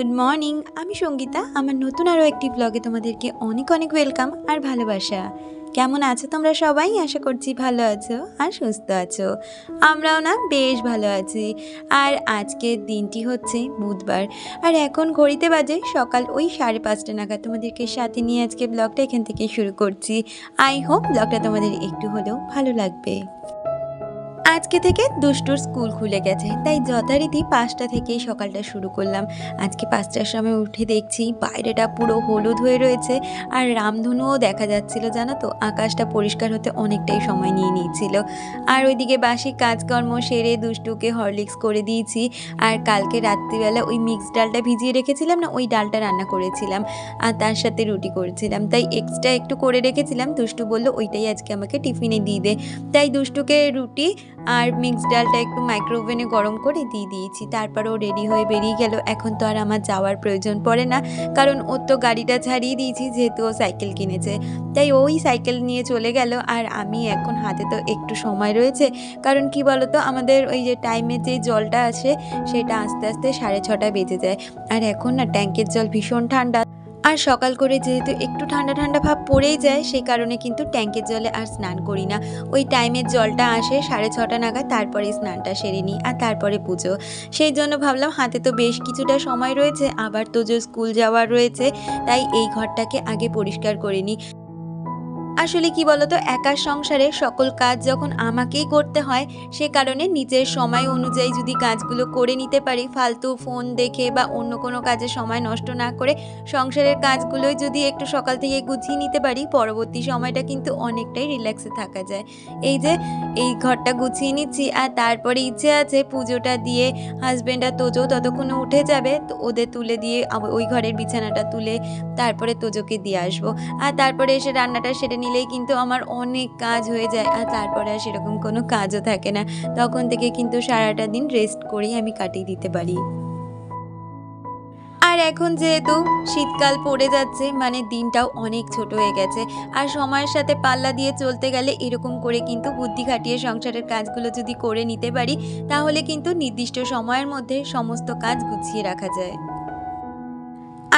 Good morning. আমি সঙ্গীতা। আমার নতুন আরও একটি ব্লগে তোমাদেরকে অনেক অনেক ওয়েলকাম আর ভালোবাসা। কেমন আছো তোমরা সবাই? আশা করছি ভালো আছো আর সুস্থ আছো। আমরাও না বেশ ভালো আছি। আর আজকের দিনটি হচ্ছে বুধবার, আর এখন ঘড়িতে বাজে সকাল ওই 5:30 নাগাদ। তোমাদেরকে সাথে নিয়ে আজকে ব্লগটা এখান থেকে শুরু করছি। আই হোপ ব্লগটা তোমাদের একটু হলেও ভালো লাগবে। আজকে থেকে দুষ্টুর স্কুল খুলে গেছে, তাই যথারীতি 5টা থেকেই সকালটা শুরু করলাম। আজকে 5টার সময় উঠে দেখছি বাইরেটা পুরো হলুদ হয়ে রয়েছে, আর রামধনুও দেখা যাচ্ছিল। জানো তো, আকাশটা পরিষ্কার হতে অনেকটাই সময় নিয়ে নিয়েছিল। আর ওইদিকে বাসি কাজকর্ম সেরে দুষ্টুকে হরলিক্স করে দিয়েছি। আর কালকে রাত্রিবেলা ওই মিক্স ডালটা ভিজিয়ে রেখেছিলাম না, ওই ডালটা রান্না করেছিলাম আর তার সাথে রুটি করেছিলাম, তাই এক্সট্রা একটু করে রেখেছিলাম। দুষ্টু বলল ওইটাই আজকে আমাকে টিফিনে দিয়ে দে, তাই দুষ্টুকে রুটি আর মিক্স ডালটা একটু মাইক্রোওভেনে গরম করে দিয়ে দিয়েছি। তারপর ও রেডি হয়ে বেরিয়ে গেল। এখন তো আর আমার যাওয়ার প্রয়োজন পড়ে না, কারণ ওর তো গাড়িটা ছাড়িয়ে দিয়েছি, যেহেতু ও সাইকেল কিনেছে, তাই ওই সাইকেল নিয়ে চলে গেল। আর আমি এখন হাতে তো একটু সময় রয়েছে, কারণ কি বলতো, আমাদের ওই যে টাইমের যে জলটা আছে সেটা আস্তে আস্তে 6:30 বেজে যায়। আর এখন না ট্যাঙ্কের জল ভীষণ ঠান্ডা, আর সকাল করে যেহেতু একটু ঠান্ডা ঠান্ডা ভাব পড়েই যায়, সেই কারণে কিন্তু ট্যাঙ্কের জলে আর স্নান করি না। ওই টাইমের জলটা আসে 6:30 নাগাদ, তারপরে স্নানটা সেরে নিই আর তারপরে পুজো। সেই জন্য ভাবলাম হাতে তো বেশ কিছুটা সময় রয়েছে, আবার তো যে স্কুল যাওয়ার রয়েছে, তাই এই ঘরটাকে আগে পরিষ্কার করে নিই। আসলে কি বলতো, একার সংসারে সকল কাজ যখন আমাকেই করতে হয়, সে কারণে নিজের সময় অনুযায়ী যদি কাজগুলো করে নিতে পারি, ফালতু ফোন দেখে বা অন্য কোনো কাজে সময় নষ্ট না করে সংসারের কাজগুলোই যদি একটু সকাল থেকে গুছিয়ে নিতে পারি, পরবর্তী সময়টা কিন্তু অনেকটাই রিল্যাক্সে থাকা যায়। এই যে এই ঘরটা গুছিয়ে নিচ্ছি, আর তারপরে ইচ্ছে আছে পুজোটা দিয়ে হাজব্যান্ড আর তোজো ততক্ষণে উঠে যাবে, তো ওদের তুলে দিয়ে ওই ঘরের বিছানাটা তুলে তারপরে তোজোকে দিয়ে আসবো। আর তারপরে এসে রান্নাটা সেরে নিলেই কিন্তু আমার অনেক কাজ হয়ে যায়, আর তারপরে আর সেরকম কোনো কাজও থাকে না। তখন থেকে কিন্তু সারাটা দিন রেস্ট করেই আমি কাটিয়ে দিতে পারি। আর এখন যেহেতু শীতকাল পড়ে যাচ্ছে, মানে দিনটাও অনেক ছোট হয়ে গেছে, আর সময়ের সাথে পাল্লা দিয়ে চলতে গেলে এরকম করে কিন্তু বুদ্ধি খাটিয়ে সংসারের কাজগুলো যদি করে নিতে পারি, তাহলে কিন্তু নির্দিষ্ট সময়ের মধ্যে সমস্ত কাজ গুছিয়ে রাখা যায়।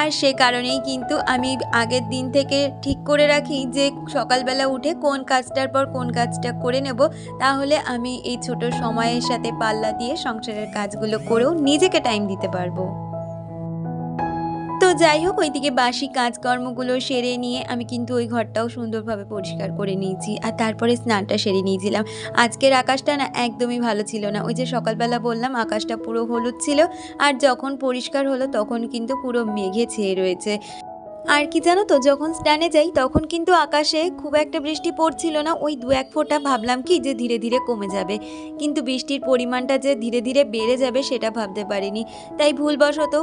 আর সে কারণেই কিন্তু আমি আগের দিন থেকে ঠিক করে রাখি যে সকালবেলা উঠে কোন কাজটার পর কোন কাজটা করে নেব, তাহলে আমি এই ছোট সময়ের সাথে পাল্লা দিয়ে সংসারের কাজগুলো করেও নিজেকে টাইম দিতে পারবো। তো যাই হোক, ওইদিকে বাসি কাজকর্মগুলো সেরে নিয়ে আমি কিন্তু ওই ঘরটাও সুন্দরভাবে পরিষ্কার করে নিয়েছি, আর তারপরে স্নানটা সেরে নিয়েছিলাম। আজকের আকাশটা না একদমই ভালো ছিল না। ওই যে সকালবেলা বললাম আকাশটা পুরো হলুদ ছিল, আর যখন পরিষ্কার হলো তখন কিন্তু পুরো মেঘে ছেয়ে রয়েছে। আর কি জানো তো, যখন স্নানে যাই তখন কিন্তু আকাশে খুব একটা বৃষ্টি পড়ছিল না, ওই 2-1 ফোঁটা। ভাবলাম কি যে ধীরে ধীরে কমে যাবে, কিন্তু বৃষ্টির পরিমাণটা যে ধীরে ধীরে বেড়ে যাবে সেটা ভাবতে পারিনি, তাই ভুলবশত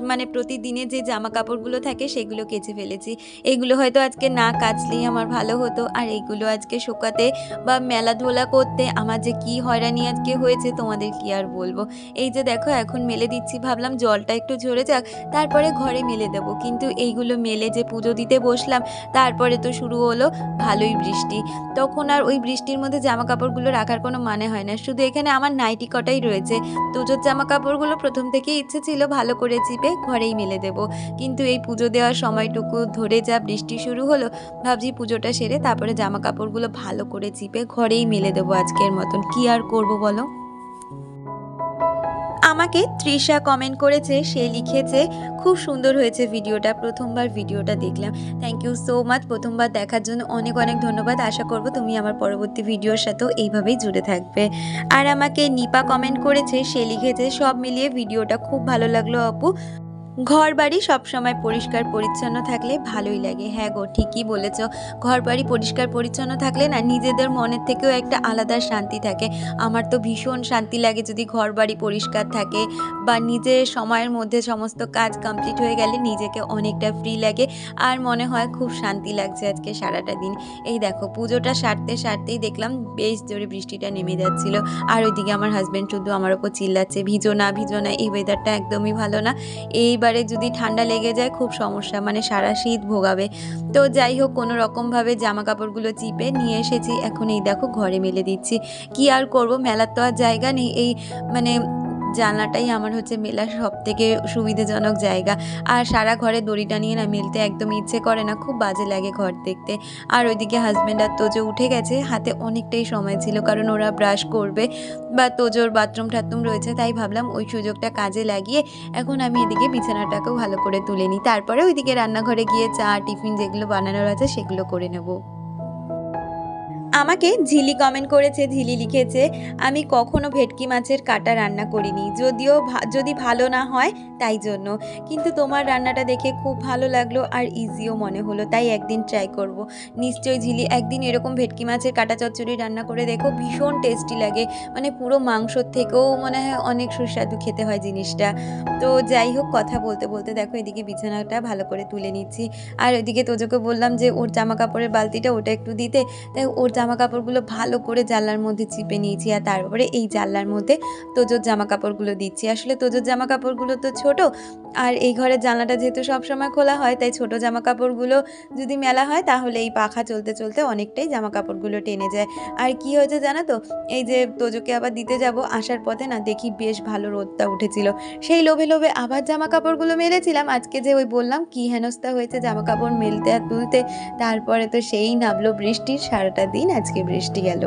মানে প্রতিদিনের যে জামা কাপড়গুলো থাকে সেগুলো কেচে ফেলেছি। এগুলো হয়তো আজকে না কাচলেই আমার ভালো হতো, আর এইগুলো আজকে শুকাতে বা মেলা ধোলা করতে আমার যে কি হয়রানি আজকে হয়েছে তোমাদের কি আর বলবো। এই যে দেখো এখন মেলে দিচ্ছি, ভাবলাম জলটা একটু ঝরে যাক তারপরে ঘরে মেলে দেবো, কিন্তু এইগুলো মেলে যে পুজো দিতে বসলাম, তারপরে তো শুরু হলো ভালোই বৃষ্টি। তখন আর ওই বৃষ্টির মধ্যে জামা কাপড়গুলো রাখার কোনো মানে হয় না। শুধু এখানে আমার নাইটি কটাই রয়েছে, তোজোর জামা কাপড়গুলো প্রথম থেকেই ইচ্ছে ছিল ভালো করে চিপে ঘরেই মেলে দেব, কিন্তু এই পুজো দেওয়ার সময়টুকু ধরে যা বৃষ্টি শুরু হলো, ভাবছি পুজোটা সেরে তারপরে জামা কাপড়গুলো ভালো করে চিপে ঘরেই মেলে দেবো আজকের মতন। কি আর করব বলো। আমাকে তৃষা কমেন্ট করেছে, সে লিখেছে খুব সুন্দর হয়েছে ভিডিওটা, প্রথমবার ভিডিওটা দেখলাম। থ্যাংক ইউ সো মাচ, প্রথমবার দেখার জন্য অনেক অনেক ধন্যবাদ। আশা করব তুমি আমার পরবর্তী ভিডিওর সাথেও এইভাবেই জুড়ে থাকবে। আর আমাকে নিপা কমেন্ট করেছে, সে লিখেছে সব মিলিয়ে ভিডিওটা খুব ভালো লাগলো আপু, ঘর বাড়ি সবসময় পরিষ্কার পরিচ্ছন্ন থাকলে ভালোই লাগে। হ্যাঁ গো, ঠিকই বলেছ, ঘর বাড়ি পরিষ্কার পরিচ্ছন্ন থাকলে না নিজেদের মনের থেকেও একটা আলাদা শান্তি থাকে। আমার তো ভীষণ শান্তি লাগে যদি ঘর বাড়ি পরিষ্কার থাকে, বা নিজের সময়ের মধ্যে সমস্ত কাজ কমপ্লিট হয়ে গেলে নিজেকে অনেকটা ফ্রি লাগে, আর মনে হয় খুব শান্তি লাগছে আজকে সারাটা দিন। এই দেখো পুজোটা সারতেই দেখলাম বেশ জোরে বৃষ্টিটা নেমে যাচ্ছিল, আর ওইদিকে আমার হাজব্যান্ড শুধু আমার ওপর চিল্লাচ্ছে ভিজো না, এই ওয়েদারটা একদমই ভালো না, এইবারে যদি ঠান্ডা লেগে যায় খুব সমস্যা, মানে সারা শীত ভোগাবে। তো যাই হোক, কোনো রকমভাবে জামা কাপড়গুলো চিপে নিয়ে এসেছি, এখন এই দেখো ঘরে মেলে দিচ্ছি। কি আর করব, মেলার তো আর জায়গা নেই, এই মানে জানলাটাই আমার হচ্ছে মেলার সবথেকে সুবিধাজনক জায়গা। আর সারা ঘরে দড়ি টানিয়ে না মেলতে একদম ইচ্ছে করে না, খুব বাজে লাগে ঘর দেখতে। আর ওইদিকে হাজব্যান্ড আর তোজো উঠে গেছে, হাতে অনেকটাই সময় ছিল কারণ ওরা ব্রাশ করবে বা তোজোর বাথরুম টাথরুম রয়েছে, তাই ভাবলাম ওই সুযোগটা কাজে লাগিয়ে এখন আমি এদিকে বিছানাটাকেও ভালো করে তুলে নিই, তারপরে ওইদিকে রান্নাঘরে গিয়ে চা টিফিন যেগুলো বানানোর আছে সেগুলো করে নেব। আমাকে ঝিলি কমেন্ট করেছে, ঝিলি লিখেছে আমি কখনো ভেটকি মাছের কাটা রান্না করিনি, যদিও যদি ভালো না হয় তাই জন্য, কিন্তু তোমার রান্নাটা দেখে খুব ভালো লাগলো আর ইজিও মনে হলো, তাই একদিন ট্রাই করব। নিশ্চয়ই ঝিলি একদিন এরকম ভেটকি মাছের কাটা চচ্চড়ি রান্না করে দেখো, ভীষণ টেস্টি লাগে, মানে পুরো মাংসর থেকেও মনে হয় অনেক সুস্বাদু খেতে হয় জিনিসটা। তো যাই হোক, কথা বলতে বলতে দেখো এদিকে বিছানাটা ভালো করে তুলে নিচ্ছি, আর ওইদিকে তোজোকে বললাম যে ওর জামা কাপড়ের বালতিটা ওটা একটু দিতে, তাই ওর জামা কাপড়গুলো ভালো করে জানলার মধ্যে চিপে নিয়েছি, আর তারপরে এই জানলার মধ্যে তোজোর জামা কাপড়গুলো দিচ্ছি। আসলে তোজোর জামা কাপড়গুলো তো ছোট, আর এই ঘরের জানলাটা যেহেতু সবসময় খোলা হয়, তাই ছোট জামা কাপড়গুলো যদি মেলা হয় তাহলে এই পাখা চলতে চলতে অনেকটাই জামা কাপড়গুলো টেনে যায়। আর কি হয়েছে জানো তো, এই যে তোজোকে আবার দিতে যাব, আসার পথে না দেখি বেশ ভালো রোদটা উঠেছিল, সেই লোভে লোভে আবার জামা কাপড়গুলো মেলেছিলাম। আজকে যে ওই বললাম কি হেনস্থা হয়েছে জামা কাপড় মেলতে আর তুলতে, তারপরে তো সেই নামলো বৃষ্টির, সারাটা দিন আজকে বৃষ্টি গেল।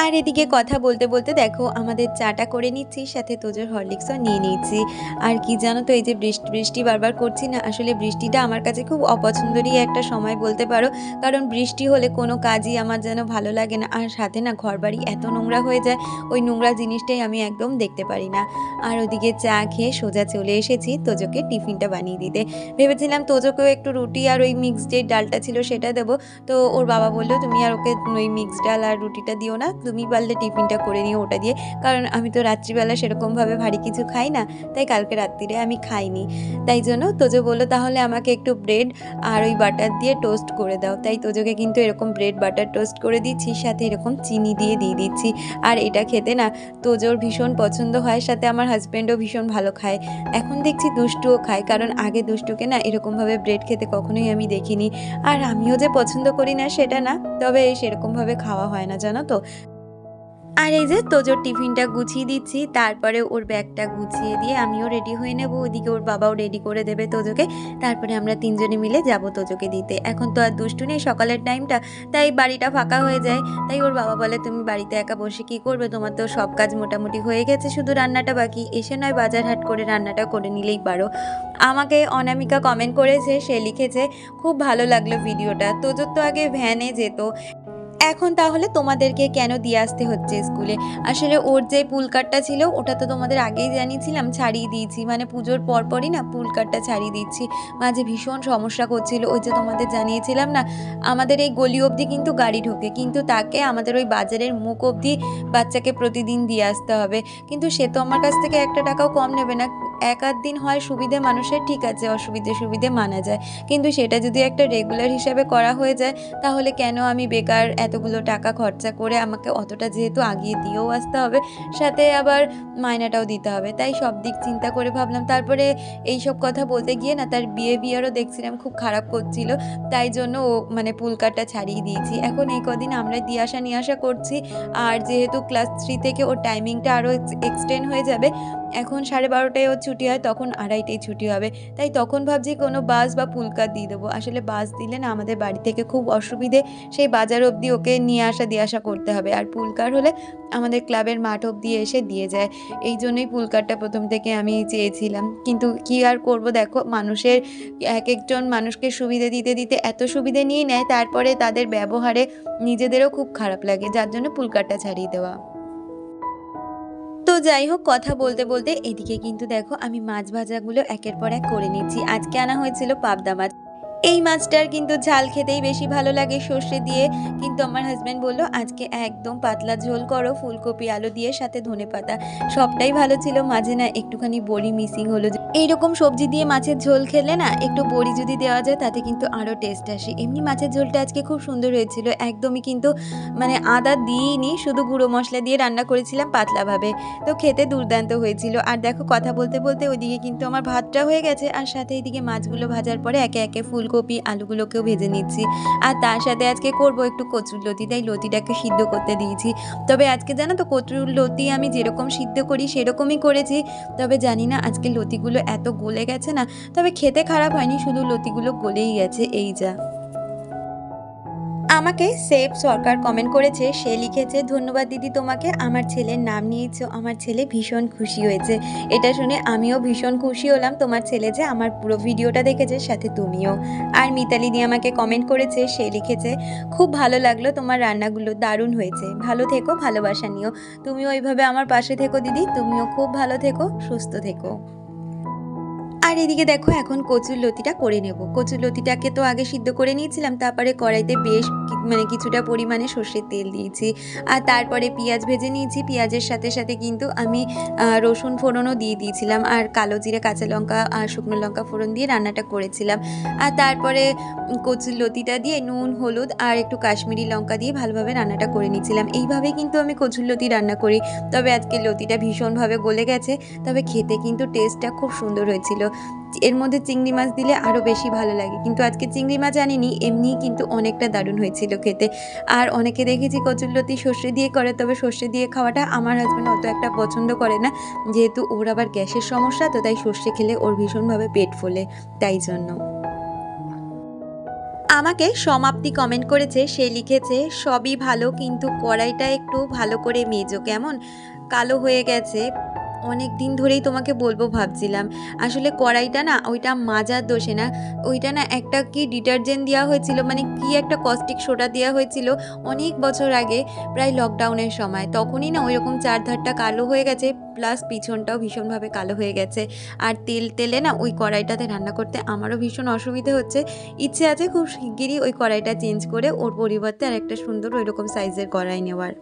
আর এদিকে কথা বলতে বলতে দেখো আমাদের চাটা করে নিচ্ছি, সাথে তোজোর হরলিক্সও নিয়ে নিচ্ছি। আর কি জানো তো, এই যে বৃষ্টি বৃষ্টি বারবার করছি না, আসলে বৃষ্টিটা আমার কাছে খুব অপছন্দেরই একটা সময় বলতে পারো, কারণ বৃষ্টি হলে কোনো কাজই আমার যেন ভালো লাগে না, আর সাথে না ঘরবাড়ি এত নোংরা হয়ে যায়, ওই নোংরা জিনিসটাই আমি একদম দেখতে পারি না। আর ওদিকে চা খেয়ে সোজা চলে এসেছি তোজোকে টিফিনটা বানিয়ে দিতে। ভেবেছিলাম তোজোকেও একটু রুটি আর ওই মিক্সড যে ডালটা ছিল সেটা দেবো, তো ওর বাবা বললো তুমি আর ওকে ওই মিক্সড ডাল আর রুটিটা দিও না, তুমি পারলে টিফিনটা করে নিও ওটা দিয়ে, কারণ আমি তো রাত্রিবেলা সেরকমভাবে ভারী কিছু খাই না, তাই কালকে রাত্রিরে আমি খাইনি। তাই জন্য তোজো বললো তাহলে আমাকে একটু ব্রেড আর ওই বাটার দিয়ে টোস্ট করে দাও, তাই তোজোকে কিন্তু এরকম ব্রেড বাটার টোস্ট করে দিচ্ছি, সাথে এরকম চিনি দিয়ে দিচ্ছি। আর এটা খেতে না তোজোর ভীষণ পছন্দ হয়, সাথে আমার হাজব্যান্ডও ভীষণ ভালো খায়, এখন দেখছি দুষ্টুও খায়, কারণ আগে দুষ্টুকে না এরকমভাবে ব্রেড খেতে কখনোই আমি দেখিনি। আর আমিও যে পছন্দ করি না সেটা না, তবে সেরকমভাবে খাওয়া হয় না জানো তো। আর এই যে তোজোর টিফিনটা গুছিয়ে দিচ্ছি, তারপরে ওর ব্যাগটা গুছিয়ে দিয়ে আমিও রেডি হয়ে নেব, ওইদিকে ওর বাবাও রেডি করে দেবে তোজোকে, তারপরে আমরা তিনজনে মিলে যাব তোজোকে দিতে। এখন তো আর দুষ্টু নেই, সকালের টাইমটা, তাই বাড়িটা ফাঁকা হয়ে যায়, তাই ওর বাবা বলে তুমি বাড়িতে একা বসে কী করবে, তোমার তো সব কাজ মোটামুটি হয়ে গেছে, শুধু রান্নাটা বাকি, এসে নয় বাজার হাট করে রান্নাটা করে নিলেই পারো। আমাকে অনামিকা কমেন্ট করেছে, সে লিখেছে খুব ভালো লাগলো ভিডিওটা, তোজোর তো আগে ভ্যানে যেত, এখন তাহলে তোমাদেরকে কেন দিয়ে আসতে হচ্ছে স্কুলে। আসলে ওর যে পুল কার্ডটা ছিল ওটা তো তোমাদের আগেই জানিয়েছিলাম, ছাড়িয়ে দিয়েছি, মানে পুজোর পরপরই না পুল কার্ডটা ছাড়িয়ে দিচ্ছি, মাঝে ভীষণ সমস্যা করছিল, ওই যে তোমাদের জানিয়েছিলাম না আমাদের এই গলি অবধি কিন্তু গাড়ি ঢোকে, কিন্তু তাকে আমাদের ওই বাজারের মুখ অবধি বাচ্চাকে প্রতিদিন দিয়ে আসতে হবে, কিন্তু সে তো আমার কাছ থেকে একটা টাকাও কম নেবে না, এক আধ দিন হয় সুবিধে মানুষের, ঠিক আছে অসুবিধে সুবিধে মানা যায়, কিন্তু সেটা যদি একটা রেগুলার হিসাবে করা হয়ে যায় তাহলে কেন আমি বেকার এতগুলো টাকা খরচা করে, আমাকে অতটা যেহেতু আগিয়ে দিয়েও আসতে হবে, সাথে আবার মায়নাটাও দিতে হবে, তাই সব দিক চিন্তা করে ভাবলাম, তারপরে এই সব কথা বলতে গিয়ে না তার বিহেভিয়ারও দেখছিলাম খুব খারাপ করছিল, তাই জন্য ও মানে পুল কার্ডটা ছাড়িয়ে দিয়েছি। এখন এই কদিন আমরা দিয়ে আসা নিয়ে আসা করছি, আর যেহেতু ক্লাস 3 থেকে ওর টাইমিংটা আরও এক্সটেন্ড হয়ে যাবে, এখন 12:30টায় ওর ছুটি হয়, তখন 2:30টায় ছুটি হবে, তাই তখন ভাবছি কোনো বাস বা পুল কার দিয়ে দেবো। আসলে বাস দিলে না আমাদের বাড়ি থেকে খুব অসুবিধে, সেই বাজার অবধি ওকে নিয়ে আসা দিয়ে আসা করতে হবে, আর পুল কার হলে আমাদের ক্লাবের মাঠ অবধি এসে দিয়ে যায়, এই জন্যই পুল কারটা প্রথম থেকে আমি চেয়েছিলাম, কিন্তু কি আর করব, দেখো মানুষের এক একজন মানুষকে সুবিধে দিতে দিতে এত সুবিধে নিয়ে নেয়, তারপরে তাদের ব্যবহারে নিজেদেরও খুব খারাপ লাগে, যার জন্য পুল কারটা ছাড়িয়ে দেওয়া। তো যাই হোক, কথা বলতে বলতে এদিকে কিন্তু দেখো আমি মাছ ভাজাগুলো একের পর এক করে নিচ্ছি। আজকে আনা হয়েছিল পাবদা মাছ, এই মাছটার কিন্তু ঝাল খেতেই বেশি ভালো লাগে সর্ষে দিয়ে, কিন্তু আমার হাজব্যান্ড বললো আজকে একদম পাতলা ঝোল করো, ফুলকপি আলু দিয়ে সাথে ধনেপাতা, সবটাই ভালো ছিল, মাঝে না একটুখানি বড়ি মিসিং হলো, এইরকম সবজি দিয়ে মাছের ঝোল খেলে না একটু বড়ি যদি দেওয়া যায় তাতে কিন্তু আরও টেস্ট আসে। এমনি মাছের ঝোলটা আজকে খুব সুন্দর হয়েছিল, একদমই কিন্তু মানে আদা দিইনি, শুধু গুঁড়ো মশলা দিয়ে রান্না করেছিলাম পাতলাভাবে, তো খেতে দুর্দান্ত হয়েছিল। আর দেখো কথা বলতে বলতে ওইদিকে কিন্তু আমার ভাতটা হয়ে গেছে, আর সাথে এইদিকে মাছগুলো ভাজার পরে একে একে ফুলকপি ফুলকপি আলুগুলোকেও ভেজে নিচ্ছি। আর তার সাথে আজকে করব একটু কচুরলতি, তাই লতিটাকে সিদ্ধ করতে দিয়েছি। তবে আজকে জানো তো কচুরলতি আমি যেরকম সিদ্ধ করি সেরকমই করেছি, তবে জানি না আজকে লতিগুলো এত গলে গেছে না, তবে খেতে খারাপ হয়নি, শুধু লতিগুলো গলেই গেছে এই যা। আমাকে সেফ সরকার কমেন্ট করেছে, সে লিখেছে, ধন্যবাদ দিদি তোমাকে, আমার ছেলের নাম নিয়েছো, আমার ছেলে ভীষণ খুশি হয়েছে। এটা শুনে আমিও ভীষণ খুশি হলাম, তোমার ছেলে যে আমার পুরো ভিডিওটা দেখেছে, সাথে তুমিও। আর মিতালি দি আমাকে কমেন্ট করেছে, সে লিখেছে, খুব ভালো লাগলো, তোমার রান্নাগুলো দারুণ হয়েছে, ভালো থেকো, ভালোবাসা নিও, তুমিও এইভাবে আমার পাশে থেকো দিদি, তুমিও খুব ভালো থেকো, সুস্থ থেকো। আর এদিকে দেখো এখন কচুরলতিটা করে নেব। কচুরলতিটাকে তো আগে সিদ্ধ করে নিয়েছিলাম, তারপরে কড়াইতে বেশ কিছুটা পরিমাণে সর্ষের তেল দিয়েছি, আর তারপরে পেঁয়াজ ভেজে নিয়েছি। পেঁয়াজের সাথে সাথে কিন্তু আমি রসুন ফোড়নও দিয়ে দিয়েছিলাম, আর কালো জিরে, কাঁচা লঙ্কা আর শুকনো লঙ্কা ফোড়ন দিয়ে রান্নাটা করেছিলাম। আর তারপরে কচুরলতিটা দিয়ে নুন, হলুদ আর একটু কাশ্মীরি লঙ্কা দিয়ে ভালোভাবে রান্নাটা করে নিয়েছিলাম। এইভাবে কিন্তু আমি কচুরলতি রান্না করি, তবে আজকে লতিটা ভীষণভাবে গলে গেছে, তবে খেতে কিন্তু টেস্টটা খুব সুন্দর হয়েছিল। এর মধ্যে চিংড়ি মাছ দিলে আরও বেশি ভালো লাগে, কিন্তু আজকে চিংড়ি মাছ আনিনি, এমনিই কিন্তু অনেকটা দারুণ হয়েছিল খেতে। আর অনেকে দেখেছি কচুরলতি সর্ষে দিয়ে করে, তবে সর্ষে দিয়ে খাওয়াটা আমার হাজব্যান্ড অত একটা পছন্দ করে না, যেহেতু ওর আবার গ্যাসের সমস্যা, তো তাই সর্ষে খেলে ওর ভীষণভাবে পেট ফোলে, তাই জন্য। আমাকে সমাপ্তি কমেন্ট করেছে, সে লিখেছে, সবই ভালো কিন্তু কড়াইটা একটু ভালো করে মেজো, কেমন কালো হয়ে গেছে, অনেক দিন ধরেই তোমাকে বলবো ভাবছিলাম। আসলে কড়াইটা না ওইটা মাজার দোষে না, ওইটা না একটা কি ডিটারজেন্ট দেওয়া হয়েছিল, মানে কি একটা কস্টিক সোডা দেওয়া হয়েছিল অনেক বছর আগে, প্রায় লকডাউনের সময়, তখনই না ওইরকম চারধারটা কালো হয়ে গেছে, প্লাস পিছনটাও ভীষণভাবে কালো হয়ে গেছে। আর তেলে না ওই কড়াইটাতে রান্না করতে আমারও ভীষণ অসুবিধে হচ্ছে। ইচ্ছে আছে খুব শিগগিরই ওই কড়াইটা চেঞ্জ করে ওর পরিবর্তে আর একটা সুন্দর ওইরকম সাইজের কড়াই নেওয়ার।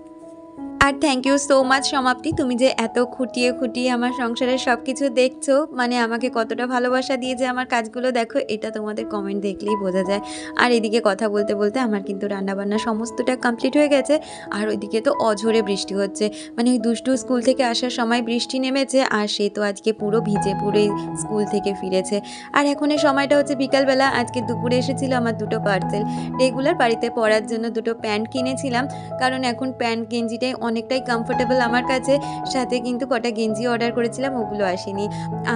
আর থ্যাংক ইউ সো মাচ সমাপ্তি, তুমি যে এত খুঁটিয়ে খুঁটিয়ে আমার সংসারের সব কিছু দেখছো, মানে আমাকে কতটা ভালোবাসা দিয়ে যে আমার কাজগুলো দেখো, এটা তোমাদের কমেন্ট দেখলেই বোঝা যায়। আর এদিকে কথা বলতে বলতে আমার কিন্তু রান্নাবান্না সমস্তটা কমপ্লিট হয়ে গেছে। আর ওইদিকে তো অঝোরে বৃষ্টি হচ্ছে, মানে ওই দুষ্টু স্কুল থেকে আসার সময় বৃষ্টি নেমেছে, আর সে তো আজকে পুরো ভিজে পুরোই স্কুল থেকে ফিরেছে। আর এখন এই সময়টা হচ্ছে বিকালবেলা, আজকে দুপুরে এসেছিল আমার দুটো পার্সেল, রেগুলার বাড়িতে পরার জন্য দুটো প্যান্ট কিনেছিলাম, কারণ এখন প্যান্ট গেঞ্জিটাই অনেকটাই কমফোর্টেবল আমার কাছে, সাথে কিন্তু কটা গেঞ্জি অর্ডার করেছিলাম, ওগুলো আসেনি।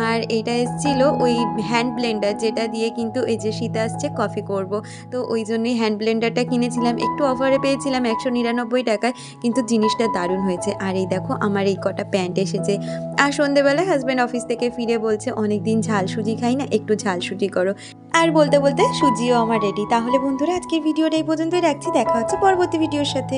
আর এইটা এসেছিল ওই হ্যান্ড ব্লেন্ডার, যেটা দিয়ে কিন্তু এই যে শীত আসছে কফি করব, তো ওই জন্যই হ্যান্ড ব্লেন্ডারটা কিনেছিলাম, একটু অফারে পেয়েছিলাম 199 টাকায়, কিন্তু জিনিসটা দারুণ হয়েছে। আর এই দেখো আমার এই কটা প্যান্ট এসেছে। আর সন্ধেবেলায় হাজব্যান্ড অফিস থেকে ফিরে বলছে, অনেকদিন ঝাল সুজি খাই না, একটু ঝাল সুজি করো। আর বলতে বলতে সুজিও আমার রেডি। তাহলে বন্ধুরা আজকের ভিডিওটা এই পর্যন্তই রাখছি, দেখা হচ্ছে পরবর্তী ভিডিওর সাথে।